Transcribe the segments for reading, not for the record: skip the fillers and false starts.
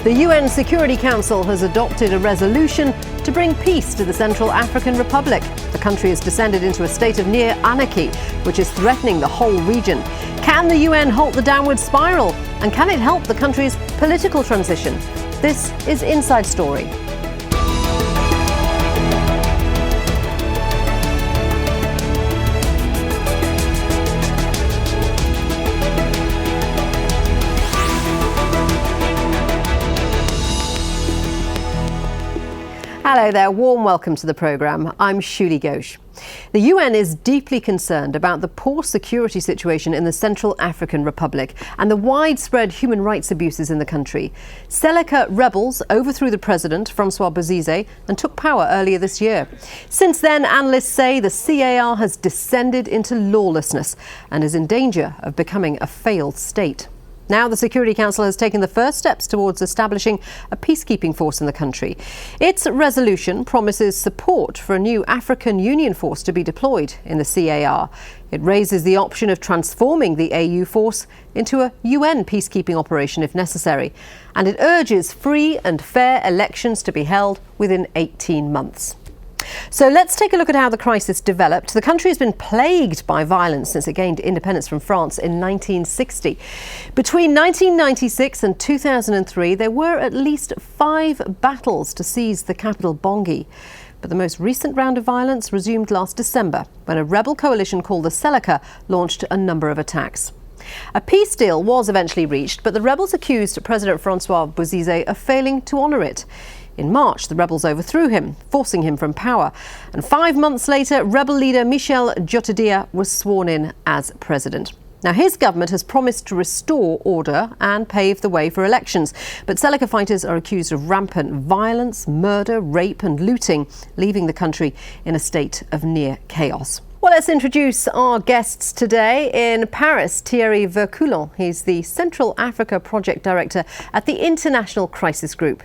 The UN Security Council has adopted a resolution to bring peace to the Central African Republic. The country has descended into a state of near anarchy, which is threatening the whole region. Can the UN halt the downward spiral? And can it help the country's political transition? This is Inside Story. Hello there, warm welcome to the programme. I'm Shuli Ghosh. The UN is deeply concerned about the poor security situation in the Central African Republic and the widespread human rights abuses in the country. Seleka rebels overthrew the president, Francois Bozize, and took power earlier this year. Since then, analysts say the CAR has descended into lawlessness and is in danger of becoming a failed state. Now the Security Council has taken the first steps towards establishing a peacekeeping force in the country. Its resolution promises support for a new African Union force to be deployed in the CAR. It raises the option of transforming the AU force into a UN peacekeeping operation if necessary. And it urges free and fair elections to be held within 18 months. So let's take a look at how the crisis developed. The country has been plagued by violence since it gained independence from France in 1960. Between 1996 and 2003, there were at least 5 battles to seize the capital, Bangui. But the most recent round of violence resumed last December, when a rebel coalition called the Seleka launched a number of attacks. A peace deal was eventually reached, but the rebels accused President Francois Bozize of failing to honour it. In March, the rebels overthrew him, forcing him from power. And 5 months later, rebel leader Michel Djotodia was sworn in as president. Now, his government has promised to restore order and pave the way for elections. But Seleka fighters are accused of rampant violence, murder, rape and looting, leaving the country in a state of near chaos. Well, let's introduce our guests today. In Paris, Thierry Verculen. He's the Central Africa Project Director at the International Crisis Group.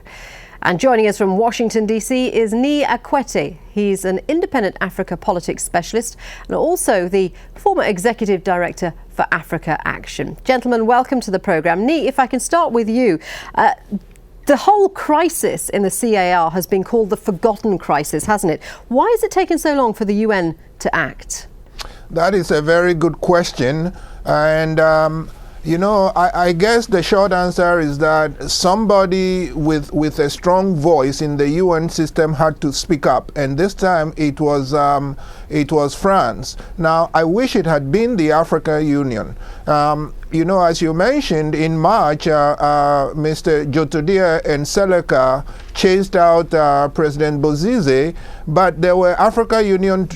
And joining us from Washington, D.C. is Nii Akwete. He's an independent Africa politics specialist and also the former executive director for Africa Action. Gentlemen, welcome to the programme. Nii, if I can start with you. The whole crisis in the CAR has been called the forgotten crisis, hasn't it? Why has it taken so long for the UN to act? That is a very good question. And I guess the short answer is that somebody with a strong voice in the UN system had to speak up, and this time it was France. Now, I wish it had been the African Union. As you mentioned, in March, Mr. Djotodia and Seleka chased out President Bozize, but there were African Union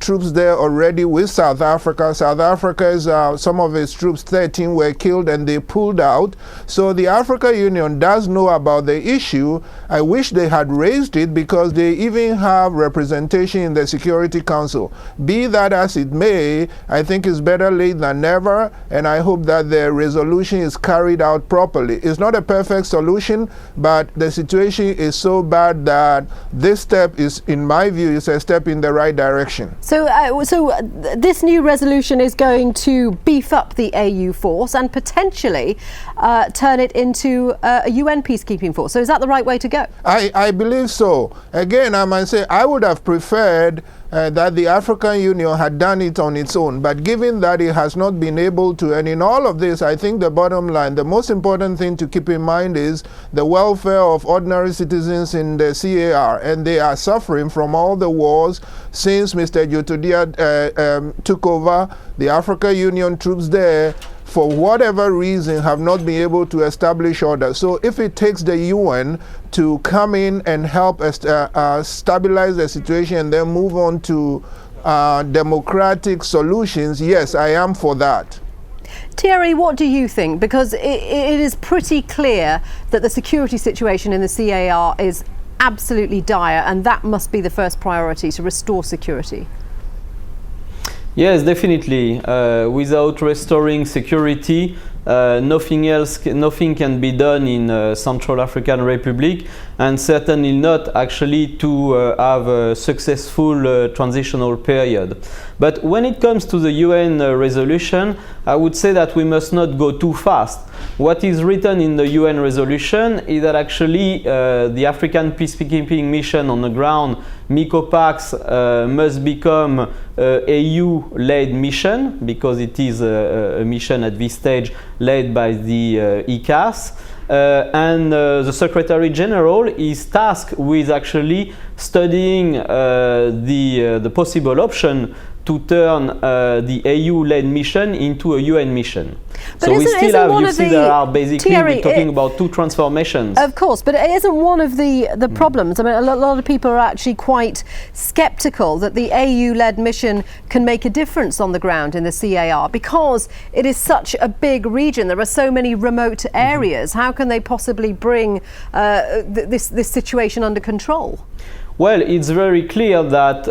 troops there already with South Africa. South Africa's, some of its troops, 13, were killed and they pulled out. So the African Union does know about the issue. I wish they had raised it because they even have representation in the Security Council. Be that as it may, I think it's better late than never, and I hope that the resolution is carried out properly. It's not a perfect solution, but the situation is so bad that this step is, in my view, is a step in the right direction. So this new resolution is going to beef up the AU force and potentially turn it into a UN peacekeeping force. So is that the right way to go? I believe so. Again, I might say I would have preferred that the African Union had done it on its own. But given that it has not been able to, and in all of this, I think the bottom line, the most important thing to keep in mind is the welfare of ordinary citizens in the CAR. And they are suffering from all the wars since Mr. Djotodia took over. The African Union troops there, for whatever reason, have not been able to establish order. So if it takes the UN to come in and help stabilize the situation and then move on to democratic solutions, yes, I am for that. Thierry, what do you think? Because it is pretty clear that the security situation in the CAR is absolutely dire, and that must be the first priority, to restore security. Yes, definitely. Without restoring security, nothing can be done in Central African Republic, and certainly not actually to have a successful transitional period. But when it comes to the UN resolution, I would say that we must not go too fast. What is written in the UN resolution is that actually the African peacekeeping mission on the ground, MICOPAX, must become AU-led mission, because it is a mission at this stage led by the ECAS. And the Secretary General is tasked with actually studying the possible option to turn the AU-led mission into a UN mission. But so we still have, you see, there are basically, Thierry, we're talking about two transformations. Of course, but it isn't one of the problems. I mean, a lot of people are actually quite sceptical that the AU-led mission can make a difference on the ground in the CAR, because it is such a big region. There are so many remote areas. How can they possibly bring this situation under control? Well, it's very clear that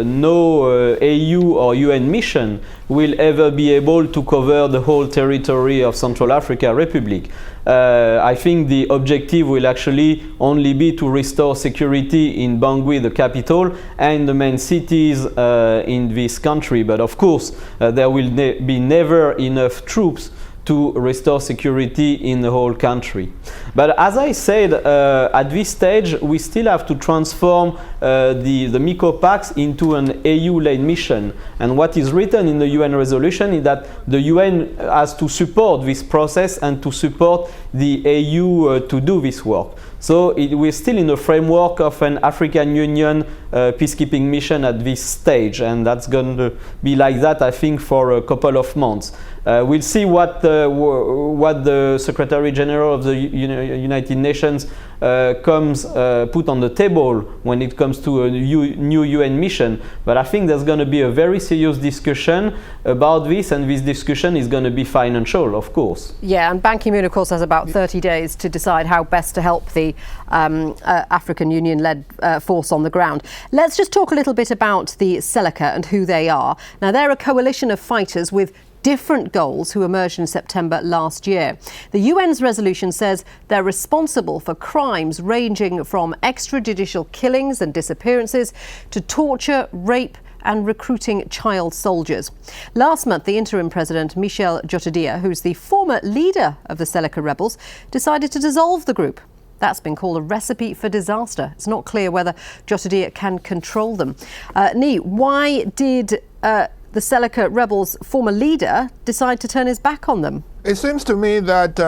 no AU or UN mission will ever be able to cover the whole territory of Central African Republic. I think the objective will actually only be to restore security in Bangui, the capital, and the main cities in this country. But of course, there will be never enough troops to restore security in the whole country. But as I said, at this stage, we still have to transform the MICOPAX into an AU-led mission. And what is written in the UN resolution is that the UN has to support this process and to support the AU to do this work. So we're still in the framework of an African Union peacekeeping mission at this stage, and that's going to be like that, I think, for a couple of months. We'll see what the Secretary General of the United Nations comes put on the table when it comes to a new UN mission. But I think there's going to be a very serious discussion about this, and this discussion is going to be financial, of course. Yeah, and Ban Ki-moon, of course, has about 30 days to decide how best to help the African Union-led force on the ground. Let's just talk a little bit about the Seleka and who they are. Now, they're a coalition of fighters with different goals who emerged in September last year. The UN's resolution says they're responsible for crimes ranging from extrajudicial killings and disappearances to torture, rape and recruiting child soldiers. Last month, the interim president, Michel Djotodia, who's the former leader of the Seleka rebels, decided to dissolve the group. That's been called a recipe for disaster. It's not clear whether Djotodia can control them. Nii, why did the Seleka rebels' former leader decide to turn his back on them? It seems to me that,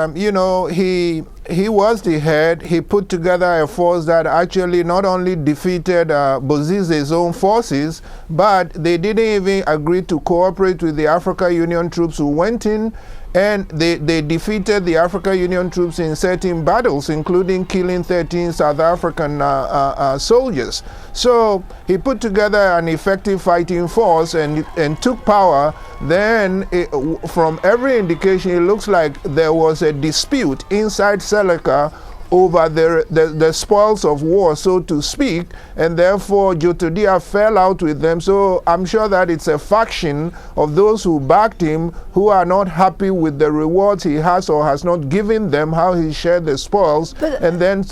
he was the head. He put together a force that actually not only defeated Bozize's own forces, but they didn't even agree to cooperate with the African Union troops who went in, and they defeated the African Union troops in certain battles, including killing 13 South African soldiers. So he put together an effective fighting force and took power. Then, from every indication, it looks like there was a dispute inside Seleka over the spoils of war, so to speak, and therefore Djotodia fell out with them. So I'm sure that it's a faction of those who backed him who are not happy with the rewards he has or has not given them, how he shared the spoils, and then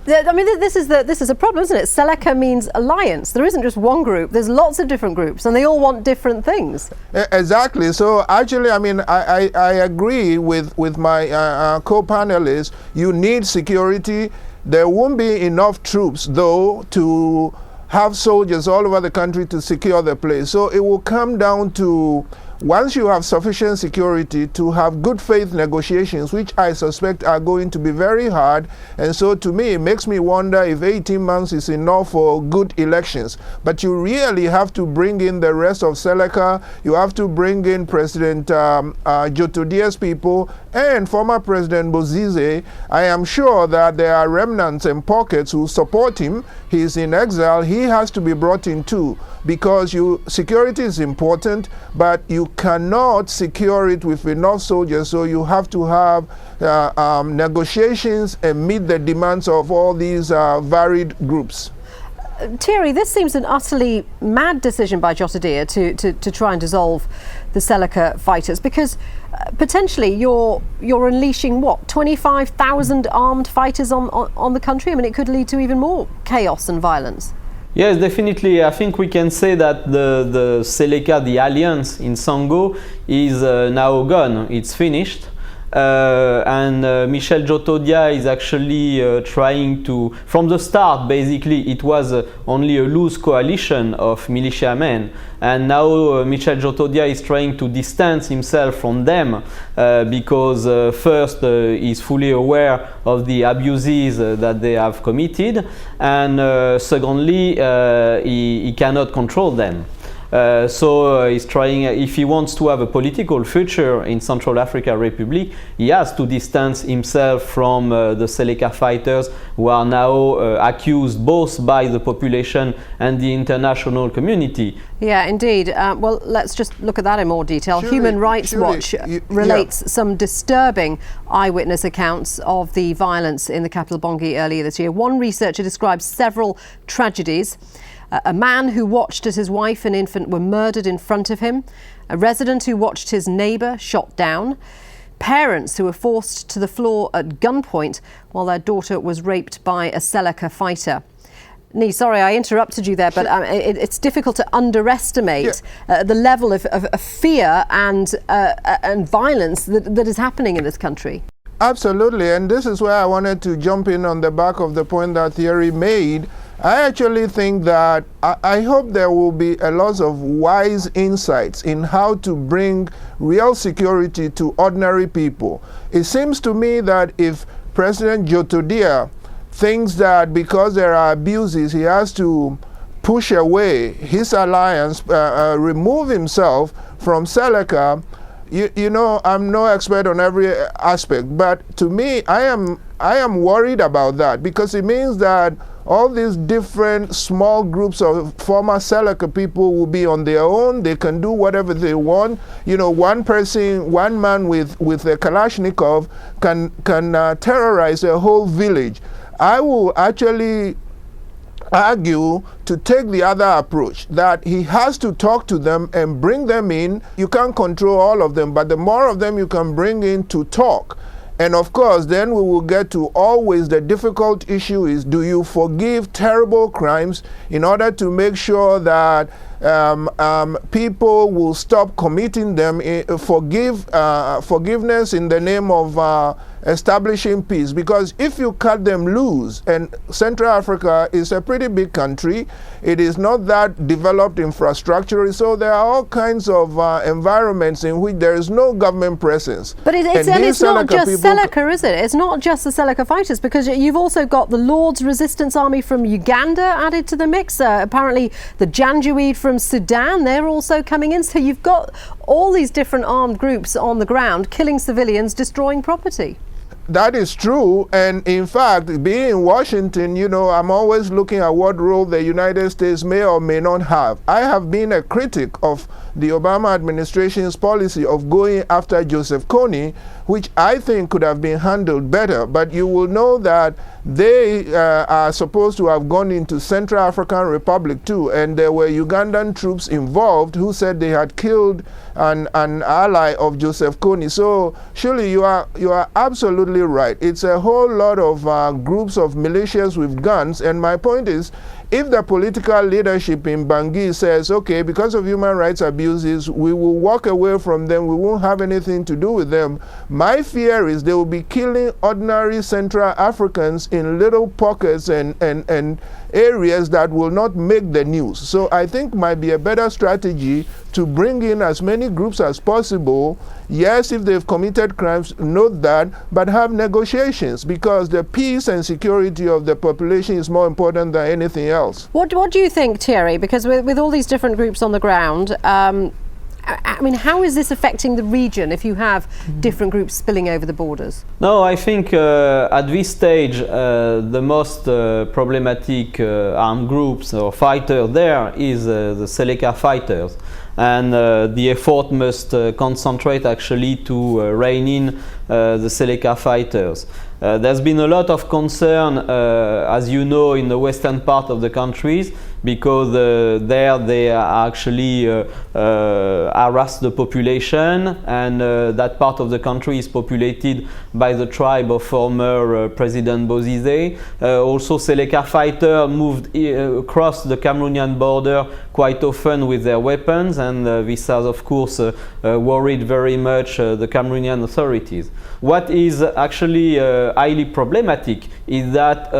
I mean, this is a problem, isn't it? Seleka means alliance. There isn't just one group. There's lots of different groups, and they all want different things. Exactly. So actually, I mean, I agree with my co-panelists. You need security. There won't be enough troops, though, to have soldiers all over the country to secure the place. So it will come down to, once you have sufficient security, to have good faith negotiations, which I suspect are going to be very hard. And so to me, it makes me wonder if 18 months is enough for good elections. But you really have to bring in the rest of Seleka. You have to bring in President Djotodia's people and former President Bozize. I am sure that there are remnants and pockets who support him. He's in exile. He has to be brought in too, because security is important, but you cannot secure it with enough soldiers. So you have to have negotiations and meet the demands of all these varied groups. Thierry, this seems an utterly mad decision by Djotodia to try and dissolve the Seleka fighters, because potentially you're unleashing, what, 25,000 armed fighters on the country? I mean, it could lead to even more chaos and violence. Yes, definitely. I think we can say that the Seleka, the alliance in Sango, is now gone. It's finished. and Michel Djotodia is actually trying to, from the start basically it was only a loose coalition of militiamen, and now Michel Djotodia is trying to distance himself from them because first he's fully aware of the abuses that they have committed, and secondly he cannot control them. So he's trying, if he wants to have a political future in Central African Republic, he has to distance himself from the Seleka fighters, who are now accused both by the population and the international community. Yeah, indeed. Well, let's just look at that in more detail. Human Rights Watch relates some disturbing eyewitness accounts of the violence in the capital Bangui earlier this year. One researcher describes several tragedies. A man who watched as his wife and infant were murdered in front of him, a resident who watched his neighbour shot down, parents who were forced to the floor at gunpoint while their daughter was raped by a Seleka fighter. Nee, sorry, I interrupted you there, but it's difficult to underestimate the level of fear and violence that is happening in this country. Absolutely, and this is where I wanted to jump in on the back of the point that Thierry made. I actually think that I hope there will be a lot of wise insights in how to bring real security to ordinary people. It seems to me that if President Djotodia thinks that because there are abuses, he has to push away his alliance, remove himself from Seleka, you know, I'm no expert on every aspect, but to me, I am worried about that, because it means that all these different small groups of former Seleka people will be on their own. They can do whatever they want. You know, one person, one man with a Kalashnikov can terrorize a whole village. I will actually argue to take the other approach, that he has to talk to them and bring them in. You can't control all of them, but the more of them you can bring in to talk. And of course, then we will get to always the difficult issue is, do you forgive terrible crimes in order to make sure that people will stop committing them? Forgiveness in the name of establishing peace, because if you cut them loose, and Central Africa is a pretty big country, it is not that developed infrastructure, so there are all kinds of environments in which there is no government presence. But it's not just Seleka, is it? It's not just the Seleka fighters, because you've also got the Lord's Resistance Army from Uganda added to the mix. Apparently the Janjaweed from Sudan, they're also coming in. So you've got all these different armed groups on the ground killing civilians, destroying property. That is true, and in fact, being in Washington, you know, I'm always looking at what role the United States may or may not have. I have been a critic of the Obama administration's policy of going after Joseph Kony, which I think could have been handled better, but you will know that they are supposed to have gone into Central African Republic too, and there were Ugandan troops involved who said they had killed an ally of Joseph Kony. So surely you are absolutely right. It's a whole lot of groups of militias with guns, and my point is, if the political leadership in Bangui says, okay, because of human rights abuses, we will walk away from them, we won't have anything to do with them, my fear is they will be killing ordinary Central Africans in little pockets and areas that will not make the news. So I think might be a better strategy to bring in as many groups as possible. Yes, if they've committed crimes, note that, but have negotiations, because the peace and security of the population is more important than anything else. What do you think, Thierry? Because with all these different groups on the ground, I mean, how is this affecting the region if you have different groups spilling over the borders? No, I think at this stage the most problematic armed groups or fighters there is the Seleka fighters. And the effort must concentrate actually to rein in the Seleka fighters. There's been a lot of concern, as you know, in the western part of the countries, because there they actually harass the population, and that part of the country is populated by the tribe of former President Bozizé. Also, Seleka fighters moved across the Cameroonian border quite often with their weapons, and this has of course worried very much the Cameroonian authorities. What is actually highly problematic is that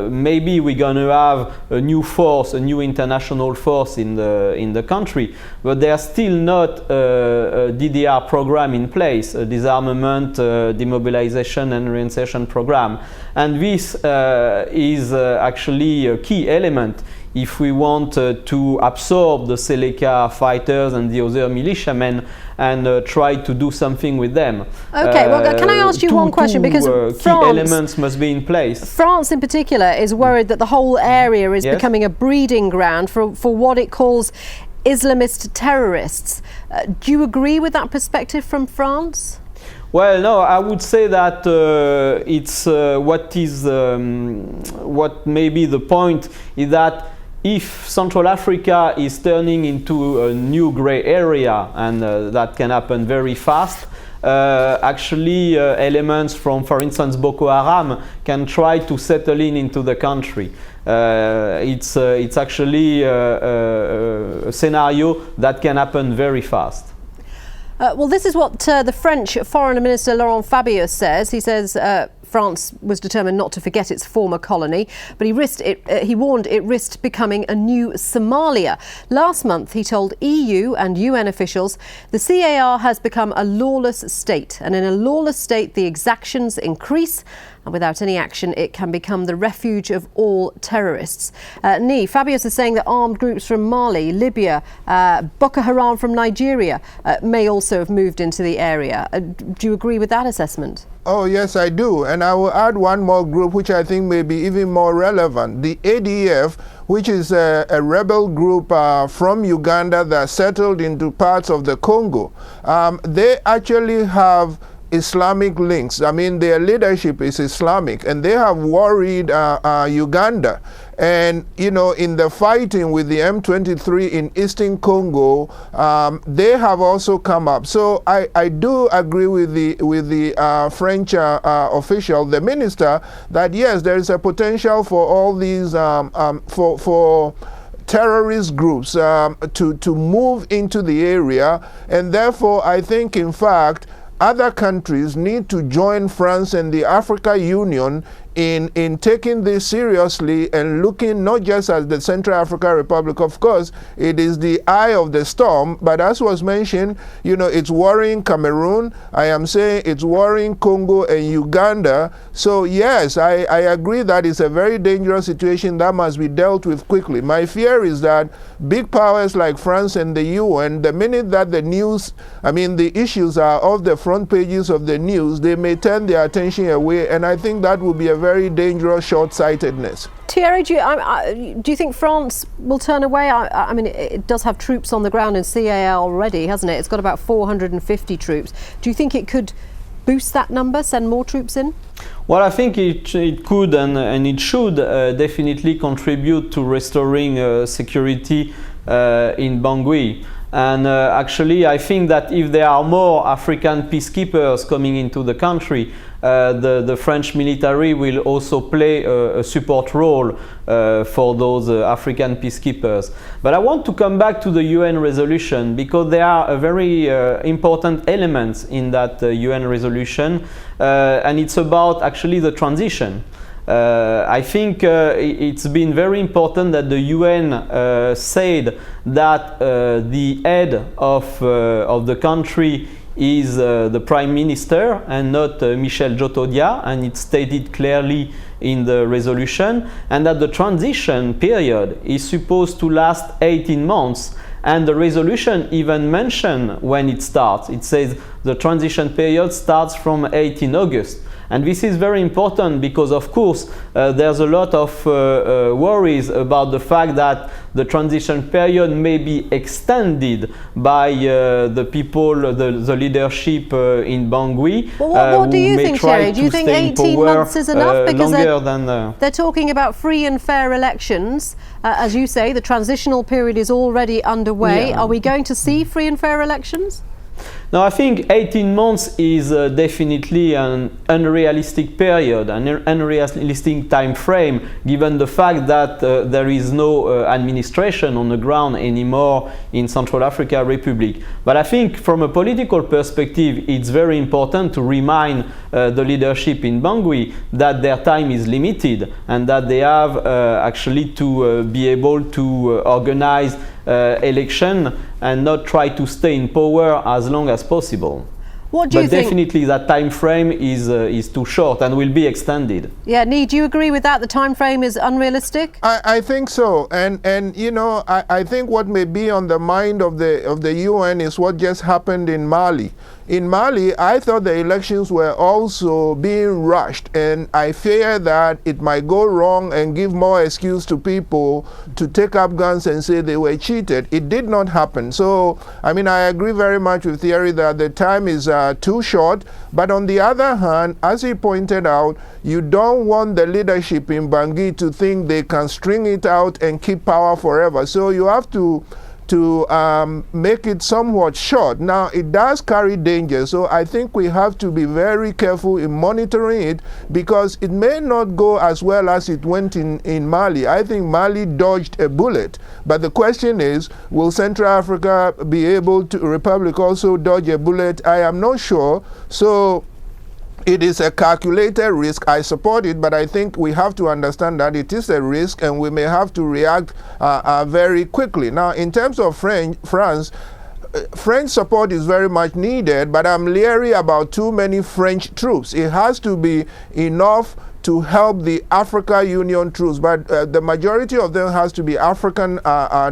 maybe we're going to have a new force, a new international force in the country, but there's still not a DDR program in place, a disarmament, demobilization and reinsertion program. And this is actually a key element if we want to absorb the Seleka fighters and the other militiamen and try to do something with them. Okay, well, can I ask you one question? Because key elements must be in place. France in particular is worried that the whole area is becoming a breeding ground for what it calls Islamist terrorists. Do you agree with that perspective from France? Well, no, I would say that it's what may be the point is that if Central Africa is turning into a new grey area, and that can happen very fast, actually elements from, for instance, Boko Haram can try to settle into the country. It's actually a scenario that can happen very fast. Well, this is what the French Foreign Minister Laurent Fabius says. He says France was determined not to forget its former colony, but he warned it risked becoming a new Somalia. Last month, he told EU and UN officials the CAR has become a lawless state, and in a lawless state, the exactions increase. And without any action, it can become the refuge of all terrorists. Fabius is saying that armed groups from Mali, Libya, Boko Haram from Nigeria may also have moved into the area. Do you agree with that assessment? Oh, yes, I do. And I will add one more group, which I think may be even more relevant. The ADF, which is a rebel group from Uganda that settled into parts of the Congo. They actually have Islamic links. I mean, their leadership is Islamic, and they have worried Uganda. And, you know, in the fighting with the M23 in Eastern Congo, they have also come up. So I do agree with the French official, the minister, that yes, there is a potential for all these, for terrorist groups to move into the area. And therefore, I think, in fact, other countries need to join France and the African Union in taking this seriously and looking not just at the Central African Republic. Of course, it is the eye of the storm, but as was mentioned, you know, it's worrying Cameroon. I am saying it's worrying Congo and Uganda. So yes, I agree that it's a very dangerous situation that must be dealt with quickly. My fear is that big powers like France and the UN, the minute that the issues are off the front pages of the news, they may turn their attention away, and I think that would be a very dangerous short-sightedness. Thierry, do you think France will turn away? I mean, it does have troops on the ground in CAR already, hasn't it? It's got about 450 troops. Do you think it could boost that number, send more troops in? Well, I think it could and it should definitely contribute to restoring security in Bangui. And actually, I think that if there are more African peacekeepers coming into the country, the French military will also play a support role for those African peacekeepers. But I want to come back to the UN resolution, because there are very important elements in that UN resolution, and it's about actually the transition. I think it's been very important that the UN said that the head of the country is the Prime Minister and not Michel Djotodia, and it's stated clearly in the resolution, and that the transition period is supposed to last 18 months. And the resolution even mentioned when it starts. It says the transition period starts from 18 August. And this is very important because, of course, there's a lot of worries about the fact that the transition period may be extended by the people, the leadership in Bangui. Well, what do you think, Thierry? Do you think 18 months is enough? Because they're talking about free and fair elections. As you say, the transitional period is already underway. Yeah. Are we going to see free and fair elections? Now, I think 18 months is definitely an unrealistic period, an unrealistic time frame, given the fact that there is no administration on the ground anymore in Central Africa Republic. But I think from a political perspective, it's very important to remind the leadership in Bangui that their time is limited and that they have actually to be able to organize election and not try to stay in power as long as possible. What do you think? But definitely that time frame is too short and will be extended. Yeah, Nee, do you agree with that? The time frame is unrealistic? I think so, and you know, I think what may be on the mind of the UN is what just happened in Mali. In Mali, I thought the elections were also being rushed, and I fear that it might go wrong and give more excuse to people to take up guns and say they were cheated. It did not happen. So, I mean, I agree very much with Thierry that the time is too short, but on the other hand, as he pointed out, you don't want the leadership in Bangui to think they can string it out and keep power forever. So you have to make it somewhat short. Now, it does carry danger, so I think we have to be very careful in monitoring it, because it may not go as well as it went in Mali. I think Mali dodged a bullet, but the question is, will Central Africa be able to, Republic also dodge a bullet? I am not sure. So it is a calculated risk. I support it, but I think we have to understand that it is a risk and we may have to react very quickly. Now, in terms of France, French support is very much needed, but I'm leery about too many French troops. It has to be enough to help the Africa Union troops, but the majority of them has to be African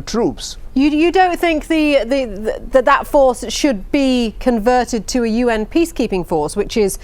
troops. You don't think that force should be converted to a UN peacekeeping force, which is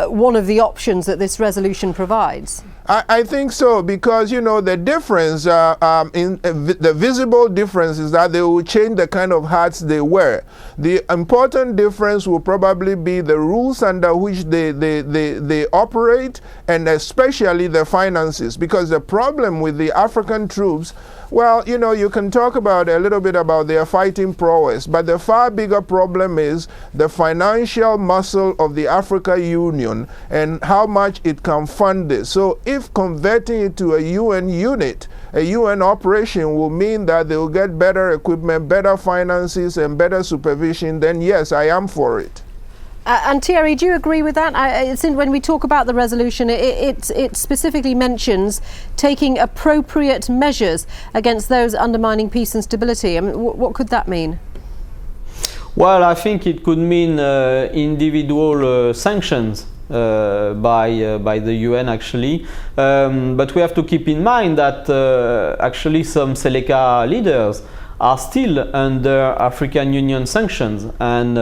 one of the options that this resolution provides? I think so, because, you know, the difference, the visible difference is that they will change the kind of hats they wear. The important difference will probably be the rules under which they operate, and especially the finances, because the problem with the African troops, well, you know, you can talk about a little bit about their fighting prowess, but the far bigger problem is the financial muscle of the Africa Union and how much it can fund this. So if converting it to a UN unit, a UN operation, will mean that they will get better equipment, better finances, and better supervision, then yes, I am for it. And Thierry, do you agree with that? When we talk about the resolution, it specifically mentions taking appropriate measures against those undermining peace and stability. I mean, what could that mean? Well, I think it could mean individual sanctions by the UN, actually. But we have to keep in mind that actually some Seleka leaders are still under African Union sanctions, and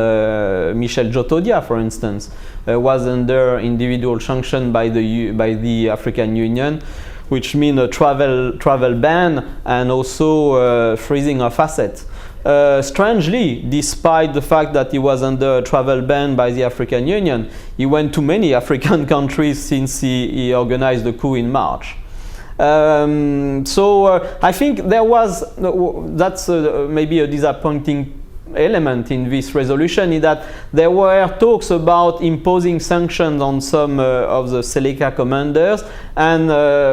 Michel Djotodia, for instance, was under individual sanction by the African Union, which mean a travel ban and also freezing of assets. Strangely, despite the fact that he was under a travel ban by the African Union, he went to many African countries since he organized the coup in March. So I think that's maybe a disappointing element in this resolution, is that there were talks about imposing sanctions on some of the Seleka commanders, and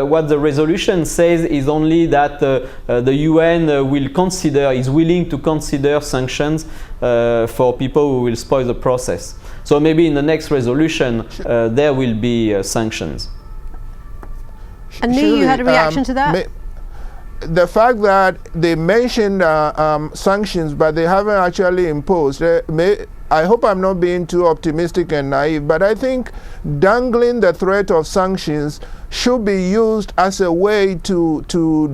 what the resolution says is only that the UN is willing to consider sanctions for people who will spoil the process. So maybe in the next resolution there will be sanctions. And Nee, you had a reaction to that? The fact that they mentioned sanctions, but they haven't actually imposed, I hope I'm not being too optimistic and naive, but I think dangling the threat of sanctions should be used as a way to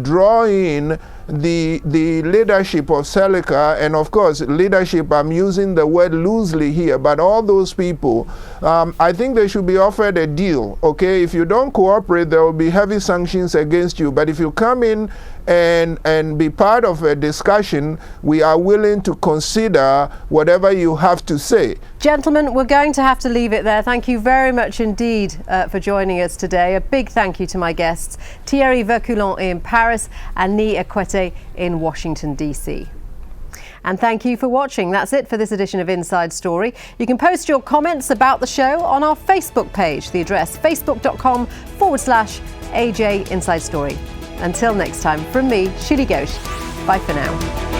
draw in the leadership of Seleka, and of course leadership, I'm using the word loosely here, but all those people, I think they should be offered a deal. Okay, if you don't cooperate, there will be heavy sanctions against you, but if you come in and be part of a discussion, we are willing to consider whatever you have to say. Gentlemen, we're going to have to leave it there. Thank you very much indeed for joining us today. A big thank you to my guests, Thierry Verculant in Paris and Nee Ekwete in Washington, D.C. And thank you for watching. That's it for this edition of Inside Story. You can post your comments about the show on our Facebook page. The address facebook.com/AJ Inside Story. Until next time, from me, Shuli Ghosh. Bye for now.